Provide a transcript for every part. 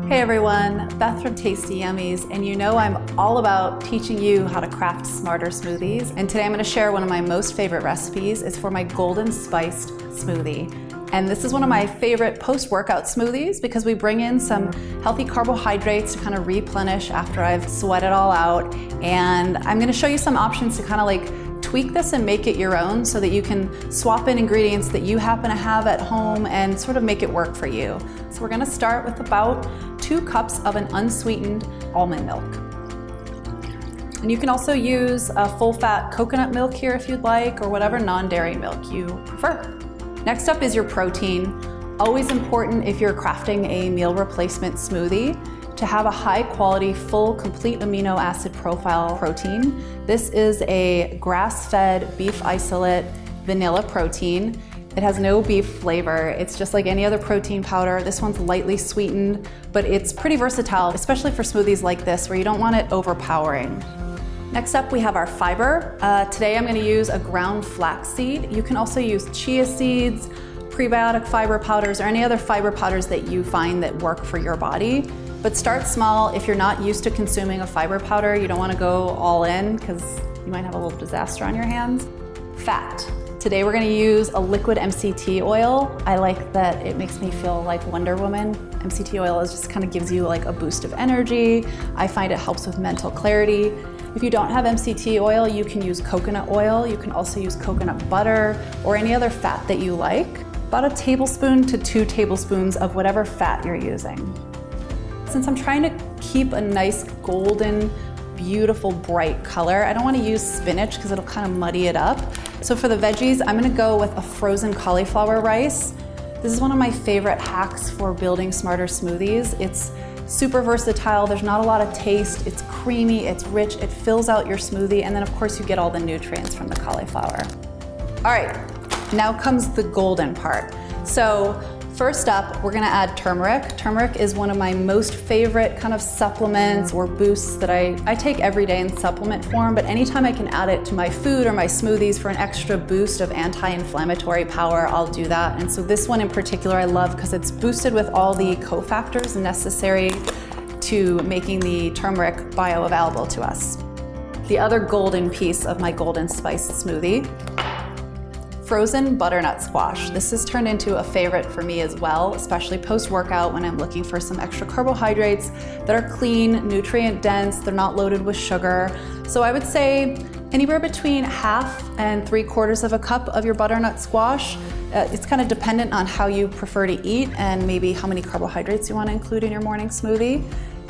Hey everyone, Beth from Tasty Yummies, and you know I'm all about teaching you how to craft smarter smoothies. And today I'm going to share one of my most favorite recipes. It's for my Golden Spiced Smoothie. And this is one of my favorite post-workout smoothies because we bring in some healthy carbohydrates to kind of replenish after I've sweat it all out. And I'm going to show you some options to kind of like tweak this and make it your own so that you can swap in ingredients that you happen to have at home and sort of make it work for you. So we're going to start with about 2 cups of an unsweetened almond milk. And you can also use a full-fat coconut milk here if you'd like, or whatever non-dairy milk you prefer. Next up is your protein. Always important if you're crafting a meal replacement smoothie to have a high quality, full, complete amino acid profile protein. This is a grass-fed beef isolate vanilla protein. It has no beef flavor. It's just like any other protein powder. This one's lightly sweetened, but it's pretty versatile, especially for smoothies like this where you don't want it overpowering. Next up, we have our fiber. Today I'm gonna use a ground flaxseed. You can also use chia seeds, prebiotic fiber powders, or any other fiber powders that you find that work for your body. But start small. If you're not used to consuming a fiber powder, you don't wanna go all in because you might have a little disaster on your hands. Fat. Today we're gonna use a liquid MCT oil. I like that it makes me feel like Wonder Woman. MCT oil just kind of gives you like a boost of energy. I find it helps with mental clarity. If you don't have MCT oil, you can use coconut oil. You can also use coconut butter or any other fat that you like. About 1 tablespoon to 2 tablespoons of whatever fat you're using. Since I'm trying to keep a nice golden, beautiful, bright color, I don't want to use spinach because it'll kind of muddy it up. So for the veggies, I'm going to go with a frozen cauliflower rice. This is one of my favorite hacks for building smarter smoothies. It's super versatile, there's not a lot of taste, it's creamy, it's rich, it fills out your smoothie, and then of course you get all the nutrients from the cauliflower. All right, now comes the golden part. So first up, we're gonna add turmeric. Turmeric is one of my most favorite kind of supplements or boosts that I take every day in supplement form, but anytime I can add it to my food or my smoothies for an extra boost of anti-inflammatory power, I'll do that. And so this one in particular I love because it's boosted with all the cofactors necessary to making the turmeric bioavailable to us. The other golden piece of my golden spiced smoothie, frozen butternut squash. This has turned into a favorite for me as well, especially post-workout when I'm looking for some extra carbohydrates that are clean, nutrient dense, they're not loaded with sugar. So I would say anywhere between 1/2 and 3/4 of a cup of your butternut squash. It's kind of dependent on how you prefer to eat and maybe how many carbohydrates you want to include in your morning smoothie.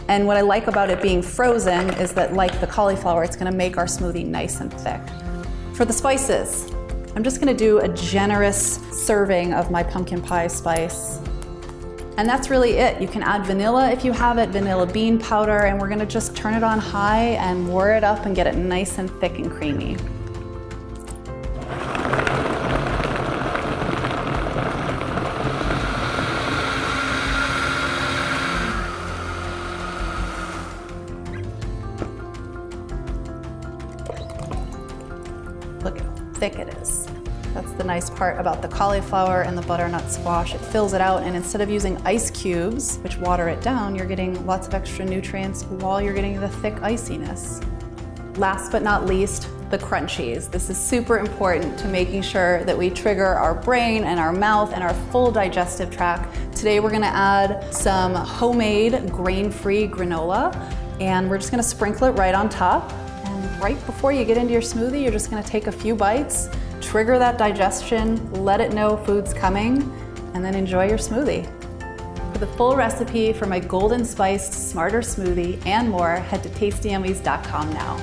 And what I like about it being frozen is that, like the cauliflower, it's going to make our smoothie nice and thick. For the spices, I'm just gonna do a generous serving of my pumpkin pie spice. And that's really it. You can add vanilla if you have it, vanilla bean powder, and we're gonna just turn it on high and whir it up and get it nice and thick and creamy. Look how thick it is. That's the nice part about the cauliflower and the butternut squash. It fills it out, and instead of using ice cubes, which water it down, you're getting lots of extra nutrients while you're getting the thick iciness. Last but not least, the crunchies. This is super important to making sure that we trigger our brain and our mouth and our full digestive tract. Today we're gonna add some homemade grain-free granola, and we're just gonna sprinkle it right on top. And right before you get into your smoothie, you're just gonna take a few bites, trigger that digestion, let it know food's coming, and then enjoy your smoothie. For the full recipe for my Golden Spiced Smarter Smoothie and more, head to tastyyummies.com now.